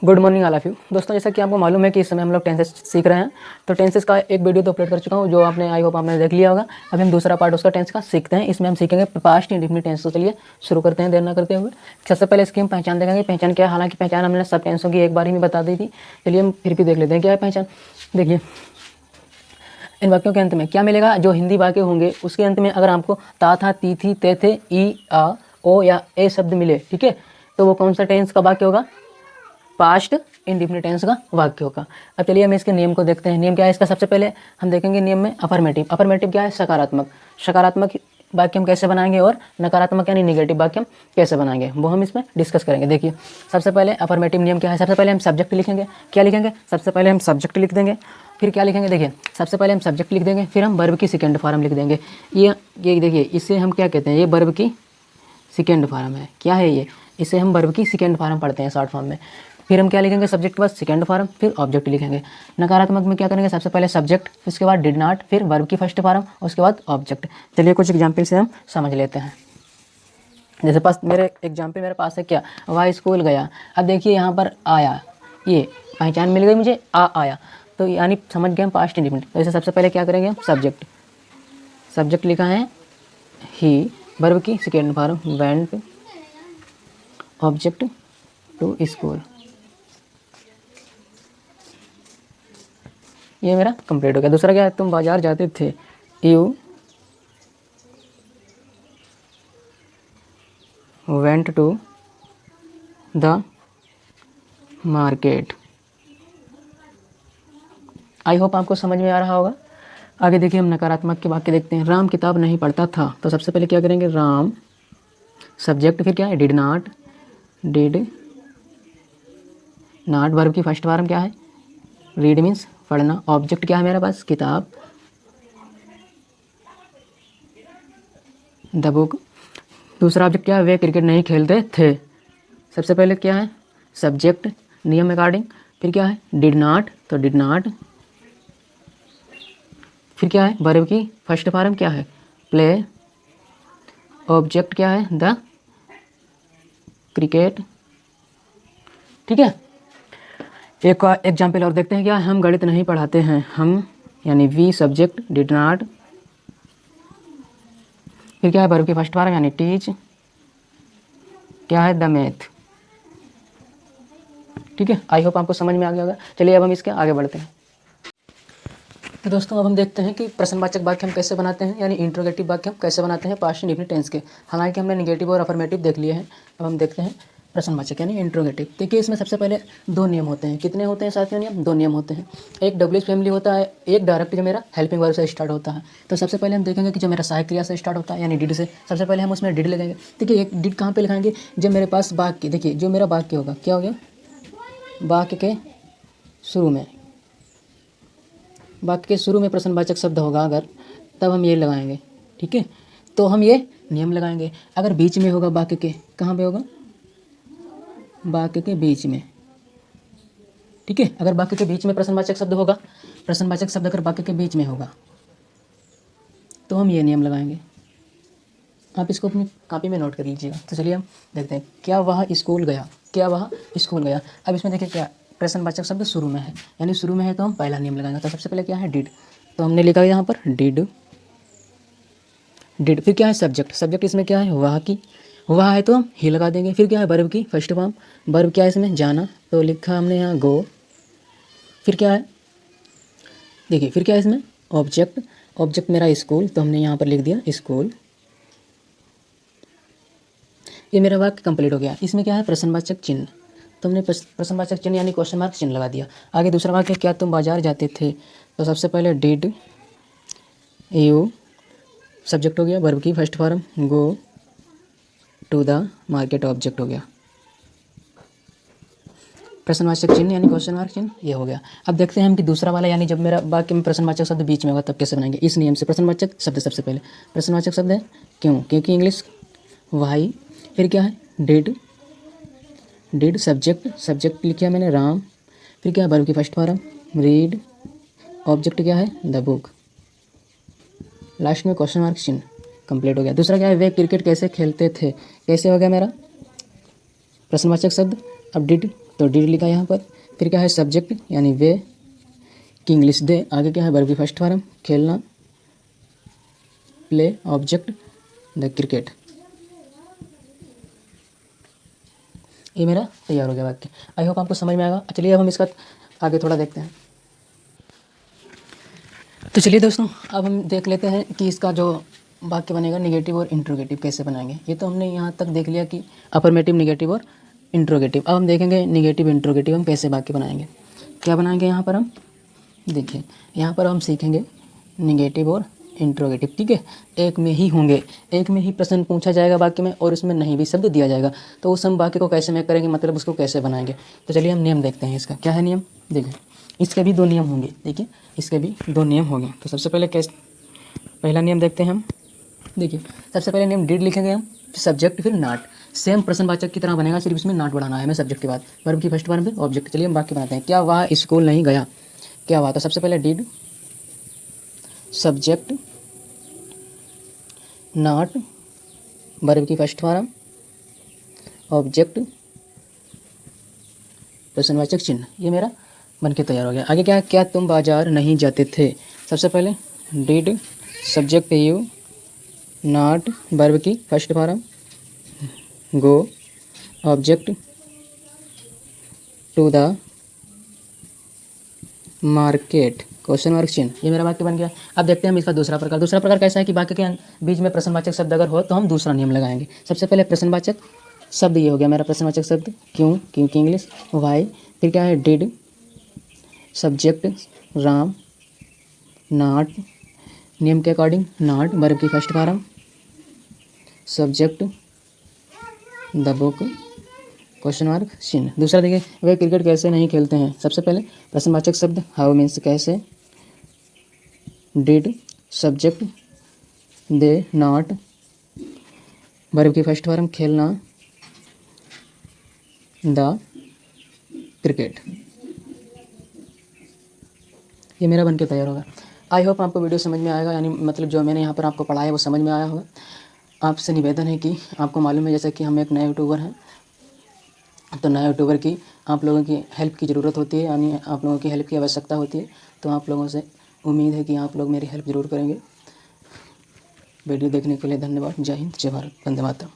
Good morning all of you. दोस्तों, जैसा कि आपको मालूम है कि इस समय हम लोग टेंसेस सीख रहे हैं, तो टेंसेस का एक वीडियो तो अपलोड कर चुका हूँ, जो आपने आई होप आपने देख लिया होगा। अभी हम दूसरा पार्ट उसका टेंस का सीखते हैं। इसमें हम सीखेंगे पास्ट इंडेफिनिट टेंस। तो चलिए शुरू करते हैं देर ना करते हुए। सबसे पहले इसकी हम पहचान देखेंगे। पहचान क्या है? हालांकि पहचान हमने सब टेंसों की एक बार ही में बता दी थी। चलिए हम फिर भी देख लेते हैं क्या है पहचान। देखिए, इन वाक्यों के अंत में क्या मिलेगा? जो हिंदी वाक्य होंगे उसके अंत में अगर आपको ता था, ती थी, ते थे, ई, आ, ओ या ए शब्द मिले, ठीक है, तो वो कौन सा टेंस का वाक्य होगा? पास्ट इंडेफिनिट टेंस का वाक्य होगा। अब चलिए हम इसके नियम को देखते हैं। नियम क्या है इसका? सबसे पहले हम देखेंगे नियम में अफर्मेटिव। अफर्मेटिव क्या है? सकारात्मक। सकारात्मक वाक्य हम कैसे बनाएंगे और नकारात्मक यानी निगेटिव वाक्य हम कैसे बनाएंगे, वो हम इसमें डिस्कस करेंगे। देखिए, सबसे पहले अफर्मेटिव नियम क्या है? सबसे पहले हम सब्जेक्ट लिखेंगे। क्या लिखेंगे? सबसे पहले हम सब्जेक्ट लिख देंगे। फिर क्या लिखेंगे? देखिए, सबसे पहले हम सब्जेक्ट लिख देंगे, फिर हम वर्ब की सेकेंड फॉर्म लिख देंगे। ये देखिए, इसे हम क्या कहते हैं? ये वर्ब की सेकेंड फॉर्म है। क्या है ये? इसे हम वर्ब की सेकेंड फॉर्म पढ़ते हैं शॉर्ट फॉर्म में। फिर हम क्या लिखेंगे? सब्जेक्ट के बाद सेकेंड फॉर्म, फिर ऑब्जेक्ट लिखेंगे। नकारात्मक में क्या करेंगे? सबसे पहले सब्जेक्ट, उसके बाद डिड नॉट, फिर वर्ब की फर्स्ट फॉर्म, उसके बाद ऑब्जेक्ट। चलिए कुछ एग्जाम्पल से हम समझ लेते हैं। जैसे पास मेरे पास है क्या? वह स्कूल गया। अब देखिए यहाँ पर आया, ये पहचान मिल गई मुझे, आया, तो यानी समझ गए हम पास्ट इंडेफिनिट। तो इसे सबसे पहले क्या करेंगे हम? सब्जेक्ट लिखा है ही, वर्ब की second form went, object to school. ये मेरा कंप्लीट हो गया। दूसरा क्या है? तुम बाजार जाते थे, you went to the market. I hope आपको समझ में आ रहा होगा। आगे देखिए, हम नकारात्मक के वाक्य देखते हैं। राम किताब नहीं पढ़ता था। तो सबसे पहले क्या करेंगे? राम सब्जेक्ट, फिर क्या है? डिड नॉट, वर्ब की फर्स्ट फॉर्म क्या है? रीड मीन्स पढ़ना। ऑब्जेक्ट क्या है मेरे पास? किताब, द बुक। दूसरा ऑब्जेक्ट क्या है? वे क्रिकेट नहीं खेलते थे। सबसे पहले क्या है? सब्जेक्ट नियम अकॉर्डिंग, फिर क्या है? डिड नॉट, तो डिड नॉट, फिर क्या है? वर्ब की फर्स्ट फॉर्म क्या है? प्ले, ऑब्जेक्ट क्या है? The cricket. ठीक है, एक एग्जाम्पल और देखते हैं। क्या? हम गणित नहीं पढ़ाते हैं। हम यानी वी सब्जेक्ट, डिड नॉट, फिर क्या है? वर्ब की फर्स्ट फॉर्म यानी टीच, क्या है? The math. ठीक है, आई होप आपको समझ में आ गया होगा। चलिए अब हम इसके आगे बढ़ते हैं। तो दोस्तों, अब हम देखते हैं कि प्रश्नवाचक वाक्य हम कैसे बनाते हैं, यानी इंट्रोगेटिव वाक्य हम कैसे बनाते हैं पास्ट इंडेफिनिट टेंस के। हालांकि हमने निगेटिव और अफर्मेटिव देख लिए हैं। अब हम देखते हैं प्रश्नवाचक यानी इंट्रोगेटिव। देखिए, इसमें सबसे पहले दो नियम होते हैं। कितने होते हैं साथियों नियम? दो नियम होते हैं। एक डब्ल्यूएच फैमिली होता है, एक डायरेक्ट जो मेरा हेल्पिंग वर्ब से स्टार्ट होता है। तो सबसे पहले हम देखेंगे कि जो मेरा सहायक क्रिया से स्टार्ट होता है यानी डिड से, सबसे पहले हम उसमें डिड लगाएंगे। देखिए, एक डिड कहाँ पे लिखाएंगे? जब मेरे पास वाक्य, देखिए जो मेरा वाक्य होगा, क्या हो गया? वाक्य के शुरू में, वाक्य के शुरू में प्रश्नवाचक शब्द होगा अगर, तब हम ये लगाएंगे। ठीक है, तो हम ये नियम लगाएंगे। अगर बीच में होगा वाक्य के, कहाँ पे होगा? वाक्य के बीच में। ठीक है, अगर वाक्य के बीच में प्रश्नवाचक शब्द होगा, प्रश्नवाचक शब्द अगर वाक्य के बीच में होगा, तो हम ये नियम लगाएंगे। आप इसको अपनी कॉपी में नोट कर लीजिएगा। तो चलिए हम देखते हैं। क्या वह स्कूल गया? क्या वह स्कूल गया? अब इसमें देखिए, क्या प्रश्नवाचक शब्द शुरू में है, यानी शुरू में है तो हम पहला नियम लगाएंगे। तो सबसे पहले क्या है? डिड। तो हमने लिखा है यहाँ पर डिड। फिर क्या है? सब्जेक्ट इसमें क्या है? वह की, वह है तो हम ही लगा देंगे। फिर क्या है? वर्ब की फर्स्ट फॉर्म, वर्ब क्या है इसमें? जाना, तो लिखा हमने यहाँ गो। फिर क्या है? देखिए, फिर क्या है इसमें? ऑब्जेक्ट मेरा स्कूल, तो हमने यहाँ पर लिख दिया स्कूल। ये मेरा वाक्य कंप्लीट हो गया। इसमें क्या है? प्रश्नवाचक चिन्ह, तो हमने प्रश्नवाचक चिन्ह यानी क्वेश्चन मार्क चिन्ह लगा दिया। आगे दूसरा वाक्य, क्या तुम बाजार जाते थे? तो सबसे पहले डिड यू, सब्जेक्ट हो गया, वर्ब की first form go to the market, object हो गया। प्रश्नवाचक चिन्ह यानी क्वेश्चन मार्क चिन्ह, ये हो गया। अब देखते हैं हम कि दूसरा वाला, यानी जब मेरा वाक्य में प्रश्नवाचक शब्द बीच में होगा तब कैसे बनाएंगे। इस नियम से प्रश्नवाचक शब्द, सबसे पहले प्रश्नवाचक शब्द है क्यों? क्योंकि इंग्लिश वाई। फिर क्या है? डिड सब्जेक्ट लिखा मैंने राम। फिर क्या है? वर्ब की फर्स्ट फॉर्म रीड, ऑब्जेक्ट क्या है? The book. लास्ट में क्वेश्चन मार्क चिन्ह, कंप्लीट हो गया। दूसरा क्या है? वे क्रिकेट कैसे खेलते थे? कैसे हो गया मेरा? प्रश्नवाचक शब्द, अब डिड तो डिड लिखा यहाँ पर। फिर क्या है सब्जेक्ट यानी वे की इंग्लिश दे। आगे क्या है वर्ब की फर्स्ट फॉर्म खेलना, प्ले, ऑब्जेक्ट द क्रिकेट। ये मेरा तैयार हो गया वाक्य। आई होप आपको समझ में आएगा। चलिए अब हम इसका आगे थोड़ा देखते हैं। तो चलिए दोस्तों अब हम देख लेते हैं कि इसका जो वाक्य बनेगा निगेटिव और इंट्रोगेटिव कैसे बनाएंगे। ये तो हमने यहाँ तक देख लिया कि अफर्मेटिव, निगेटिव और इंट्रोगेटिव। अब हम देखेंगे निगेटिव इंट्रोगेटिव हम कैसे वाक्य बनाएंगे। क्या बनाएंगे यहाँ पर हम देखिए, यहाँ पर हम सीखेंगे निगेटिव और इंट्रोगेटिव। ठीक है, एक में ही होंगे, एक में ही प्रश्न पूछा जाएगा वाक्य में और उसमें नहीं भी शब्द दिया जाएगा। तो उस हम वाक्य को कैसे मेक करेंगे, मतलब उसको कैसे बनाएंगे। तो चलिए हम नियम देखते हैं इसका। क्या है नियम देखिए, इसके भी 2 नियम होंगे। देखिए इसके भी 2 नियम होंगे। तो सबसे पहले पहला नियम देखते हैं हम। देखिए सबसे पहले नियम डिड लिखेंगे हम, फिर सब्जेक्ट, फिर नॉट। सेम प्रश्नवाचक की तरह बनेगा, सिर्फ इसमें नॉट बढ़ाना है हमें सब्जेक्ट के बाद, वर्ब की फर्स्ट फॉर्म फिर ऑब्जेक्ट। चलिए हम वाक्य बनाते हैं। क्या वह स्कूल नहीं गया, क्या हुआ। तो सबसे पहले डिड सब्जेक्ट नॉट वर्ब की फर्स्ट फॉर्म ऑब्जेक्ट प्रश्नवाचक चिन्ह। ये मेरा बन के तैयार हो गया। आगे क्या है, क्या तुम बाजार नहीं जाते थे। सबसे पहले did subject you not verb की first form go object to the market question mark चिन्ह। ये मेरा वाक्य बन गया। अब देखते हैं हम इसका दूसरा प्रकार। दूसरा प्रकार कैसा है कि वाक्य के बीच में प्रश्नवाचक शब्द अगर हो तो हम दूसरा नियम लगाएंगे। सबसे पहले प्रश्नवाचक शब्द ये हो गया मेरा प्रश्नवाचक शब्द क्यों, क्योंकि इंग्लिश, वाई। फिर क्या है डिड सब्जेक्ट राम नॉट नियम के अकॉर्डिंग नॉट वर्ब की first form subject the book question mark चिन्ह। दूसरा देखिए वे क्रिकेट कैसे नहीं खेलते हैं। सबसे पहले प्रश्नवाचक शब्द हाउ मीन्स कैसे, did subject they not verb की फर्स्ट फॉर्म खेलना द क्रिकेट। ये मेरा बन के तैयार होगा। आई होप आपको वीडियो समझ में आएगा, यानी मतलब जो मैंने यहाँ पर आपको पढ़ाया वो समझ में आया होगा। आपसे निवेदन है कि आपको मालूम है जैसे कि हम एक नए यूट्यूबर हैं, तो नए यूट्यूबर की आप लोगों की हेल्प की ज़रूरत होती है, यानी आप लोगों की हेल्प की आवश्यकता होती है। तो आप लोगों से उम्मीद है कि आप लोग मेरी हेल्प ज़रूर करेंगे। वीडियो देखने के लिए धन्यवाद। जय हिंद, जय भारत, वंदे मातरम।